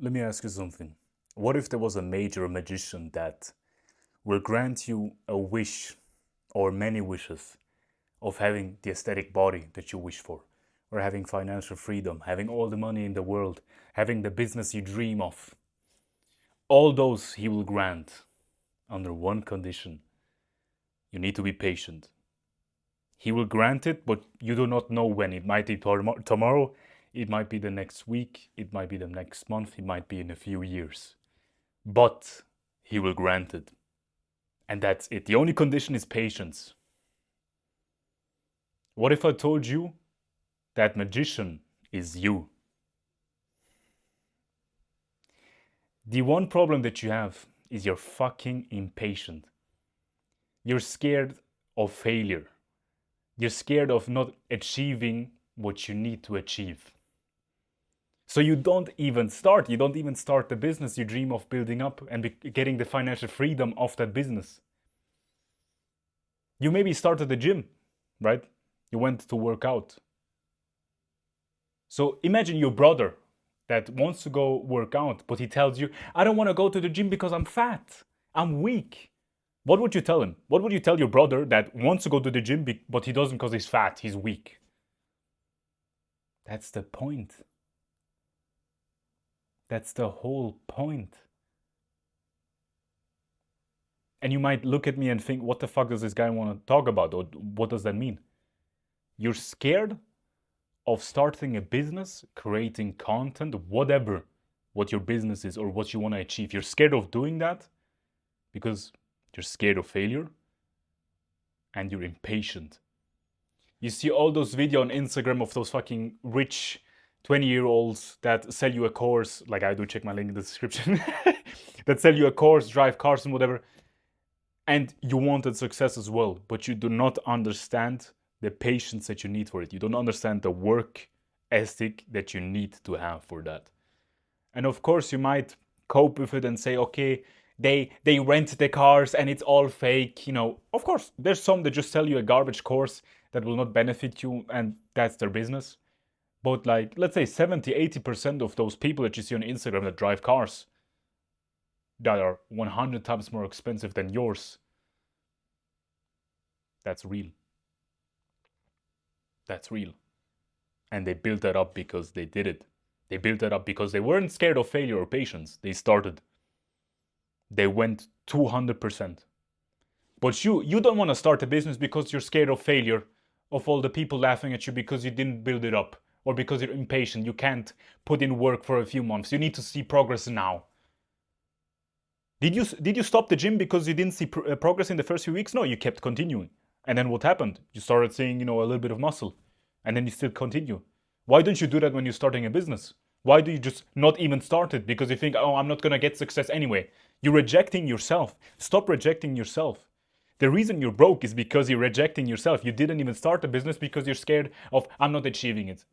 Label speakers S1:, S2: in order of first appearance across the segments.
S1: Let me ask you something. What if there was a major magician that will grant you a wish or many wishes of having the aesthetic body that you wish for, or having financial freedom, having all the money in the world, having the business you dream of? All those he will grant under one condition. You need to be patient. He will grant it, but you do not know when. It might be tomorrow, it might be the next week, it might be the next month, it might be in a few years. But he will grant it. And that's it. The only condition is patience. What if I told you that magician is you? The one problem that you have is you're fucking impatient. You're scared of failure. You're scared of not achieving what you need to achieve. So you don't even start. You don't even start the business you dream of building up and getting the financial freedom of that business. You maybe started the gym, right? You went to work out. So imagine your brother that wants to go work out, but he tells you, I don't want to go to the gym because I'm fat, I'm weak. What would you tell him? What would you tell your brother that wants to go to the gym, but he doesn't because he's fat, he's weak? That's the point. That's the whole point. And you might look at me and think, what the fuck does this guy want to talk about? Or what does that mean? You're scared of starting a business, creating content, whatever what your business is or what you want to achieve. You're scared of doing that because you're scared of failure and you're impatient. You see all those videos on Instagram of those fucking rich 20-year-olds that sell you a course, like I do, check my link in the description, that sell you a course, drive cars and whatever, and you wanted success as well, but you do not understand the patience that you need for it. You don't understand the work ethic that you need to have for that. And of course, you might cope with it and say, okay, they rent the cars and it's all fake. You know, of course, there's some that just sell you a garbage course that will not benefit you, and that's their business. But like, let's say 70-80% of those people that you see on Instagram that drive cars that are 100 times more expensive than yours, that's real. That's real. And they built that up because they did it. They built that up because they weren't scared of failure or patience. They started. They went 200%. But you don't want to start a business because you're scared of failure, of all the people laughing at you because you didn't build it up, or because you're impatient. You can't put in work for a few months. You need to see progress now. Did you stop the gym because you didn't see progress in the first few weeks? No, you kept continuing. And then what happened? You started seeing, a little bit of muscle. And then you still continue. Why don't you do that when you're starting a business? Why do you just not even start it? Because you think, oh, I'm not going to get success anyway. You're rejecting yourself. Stop rejecting yourself. The reason you're broke is because you're rejecting yourself. You didn't even start a business because you're scared of, I'm not achieving it.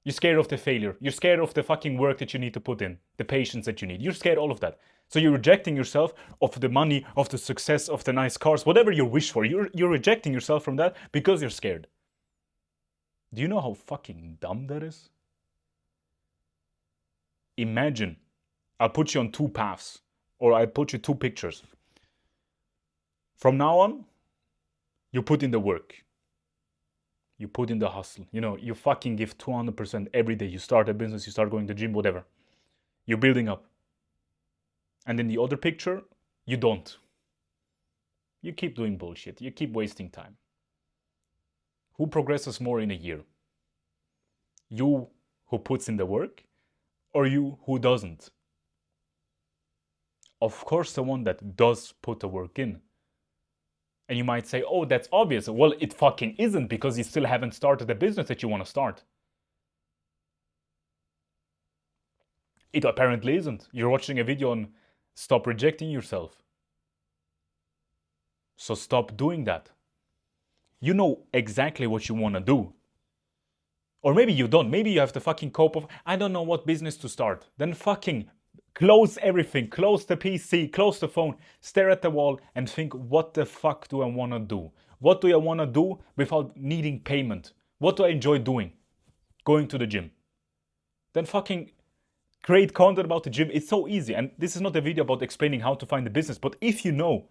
S1: You're scared of the failure. You're scared of the fucking work that you need to put in, the patience that you need. You're scared of all of that. So you're rejecting yourself of the money, of the success, of the nice cars, whatever you wish for. You're rejecting yourself from that because you're scared. Do you know how fucking dumb that is? Imagine, I'll put you on two paths, or I'll put you two pictures. From now on, you put in the work. You put in the hustle. You fucking give 200% every day. You start a business, you start going to the gym, whatever. You're building up. And in the other picture, you don't. You keep doing bullshit. You keep wasting time. Who progresses more in a year? You who puts in the work, or you who doesn't? Of course, the one that does put the work in. And you might say, oh, that's obvious. Well, it fucking isn't, because you still haven't started the business that you want to start. It apparently isn't. You're watching a video on stop rejecting yourself. So stop doing that. You know exactly what you want to do. Or maybe you don't. Maybe you have the fucking cope of, I don't know what business to start. Then fucking close everything. Close the PC, close the phone, stare at the wall and think, what the fuck do I want to do? What do I want to do without needing payment? What do I enjoy doing? Going to the gym. Then fucking Create content about the gym. It's so easy. And this is not a video about explaining how to find a business, but if you know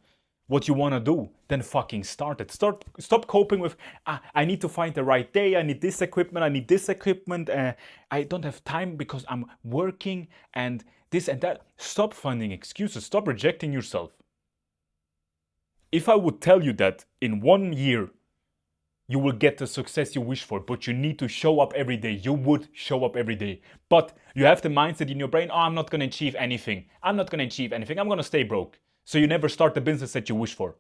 S1: what you want to do, then fucking start it. Stop coping with, I need to find the right day, I need this equipment, I don't have time because I'm working and this and that. Stop finding excuses. Stop rejecting yourself. If I would tell you that in 1 year you will get the success you wish for, but you need to show up every day, you would show up every day. But you have the mindset in your brain, I'm not going to achieve anything. I'm going to stay broke. So you never start the business that you wish for.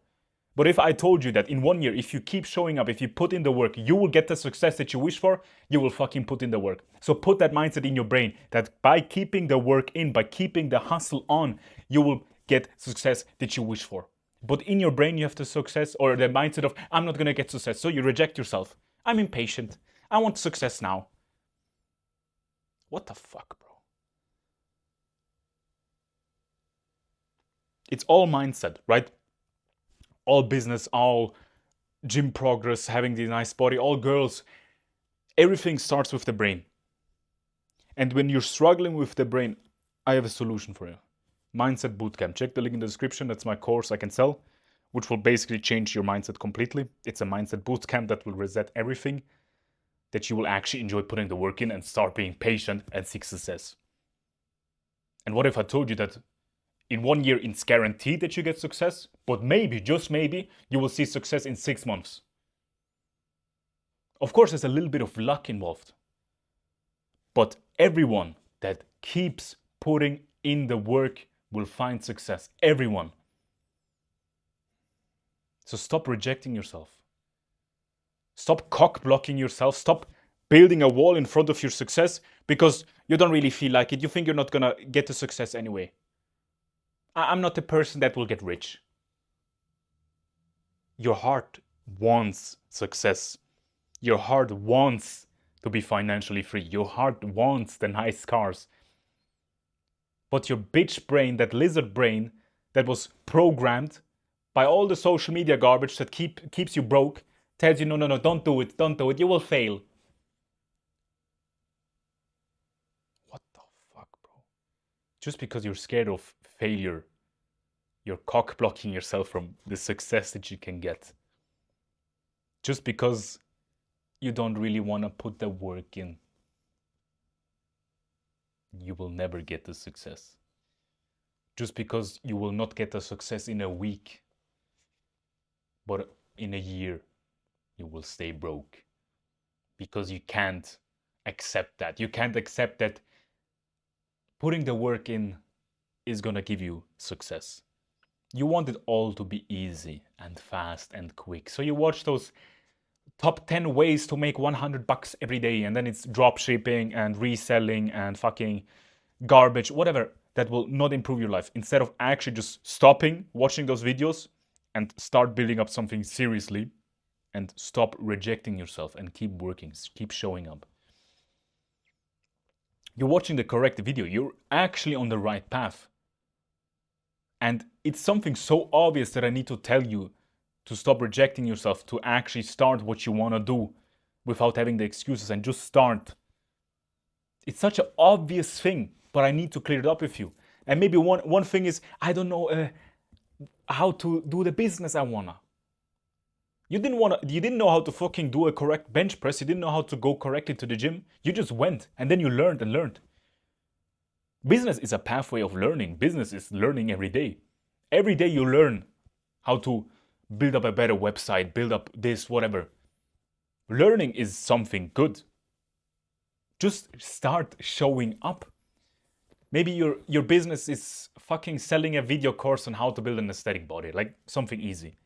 S1: But if I told you that in 1 year, if you keep showing up, if you put in the work, you will get the success that you wish for, you will fucking put in the work. So put that mindset in your brain that by keeping the work in, by keeping the hustle on, you will get success that you wish for. But in your brain, you have the success or the mindset of, I'm not going to get success. So you reject yourself. I'm impatient. I want success now. What the fuck, bro? It's all mindset, right? All business, all gym progress, having the nice body, all girls. Everything starts with the brain. And when you're struggling with the brain, I have a solution for you. Mindset Bootcamp. Check the link in the description. That's my course I can sell, which will basically change your mindset completely. It's a mindset bootcamp that will reset everything, that you will actually enjoy putting the work in and start being patient and seek success. And what if I told you that in 1 year it's guaranteed that you get success, but maybe, just maybe, you will see success in 6 months? Of course, there's a little bit of luck involved. But everyone that keeps putting in the work will find success. Everyone. So stop rejecting yourself. Stop cock blocking yourself. Stop building a wall in front of your success because you don't really feel like it. You think you're not gonna get the success anyway. I'm not the person that will get rich. Your heart wants success. Your heart wants to be financially free. Your heart wants the nice cars. But your bitch brain, that lizard brain that was programmed by all the social media garbage that keeps you broke, tells you, no, don't do it, you will fail. What the fuck, bro? Just because you're scared of failure, you're cock blocking yourself from the success that you can get. Just because you don't really want to put the work in, you will never get the success. Just because you will not get the success in a week, but in a year, you will stay broke. Because you can't accept that. You can't accept that putting the work in is gonna give you success. You want it all to be easy and fast and quick. So you watch those top 10 ways to make $100 every day, and then it's drop shipping and reselling and fucking garbage, whatever, that will not improve your life. Instead of actually just stopping watching those videos and start building up something seriously and stop rejecting yourself and keep working, keep showing up. You're watching the correct video. You're actually on the right path. And it's something so obvious that I need to tell you to stop rejecting yourself, to actually start what you want to do without having the excuses and just start. It's such an obvious thing, but I need to clear it up with you. And maybe one thing is, I don't know how to do the business I wanna. You didn't know how to fucking do a correct bench press. You didn't know how to go correctly to the gym. You just went and then you learned and learned. Business is a pathway of learning. Business is learning every day. Every day you learn how to build up a better website, build up this, whatever. Learning is something good. Just start showing up. Maybe your business is fucking selling a video course on how to build an aesthetic body, like something easy.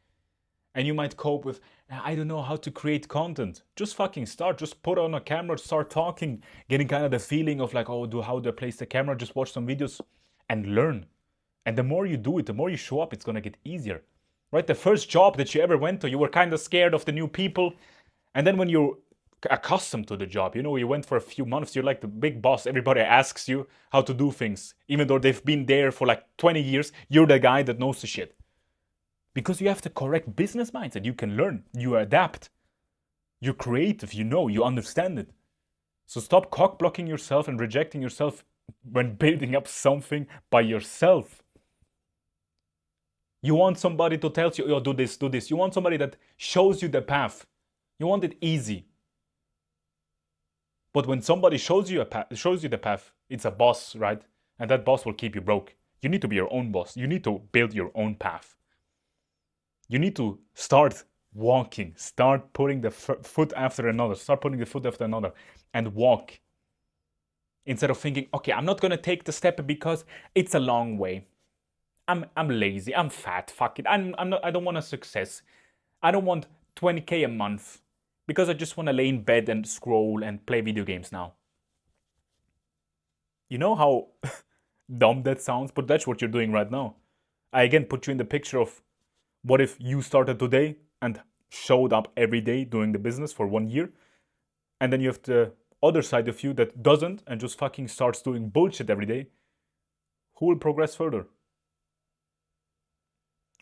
S1: And you might cope with, I don't know how to create content. Just fucking start. Just put on a camera, start talking, getting kind of the feeling of like, how do I place the camera? Just watch some videos and learn. And the more you do it, the more you show up, it's going to get easier. Right? The first job that you ever went to, you were kind of scared of the new people. And then when you're accustomed to the job, you went for a few months, you're like the big boss. Everybody asks you how to do things. Even though they've been there for like 20 years, you're the guy that knows the shit. Because you have the correct business mindset. You can learn, you adapt, you're creative, you understand it. So stop cock blocking yourself and rejecting yourself when building up something by yourself. You want somebody to tell you, oh, do this, do this. You want somebody that shows you the path. You want it easy. But when somebody shows you the path, it's a boss, right? And that boss will keep you broke. You need to be your own boss. You need to build your own path. You need to start walking. Start putting the foot after another. Start putting the foot after another and walk. Instead of thinking, okay, I'm not going to take the step because it's a long way. I'm lazy. I'm fat. Fuck it. I don't want a success. I don't want 20K a month because I just want to lay in bed and scroll and play video games now. You know how dumb that sounds, but that's what you're doing right now. I again put you in the picture of what if you started today and showed up every day doing the business for 1 year, and then you have the other side of you that doesn't and just fucking starts doing bullshit every day. Who will progress further?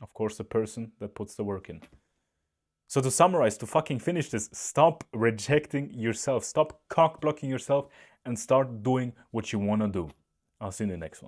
S1: Of course, the person that puts the work in. So to summarize, to fucking finish this, stop rejecting yourself. Stop cock blocking yourself and start doing what you want to do. I'll see you in the next one.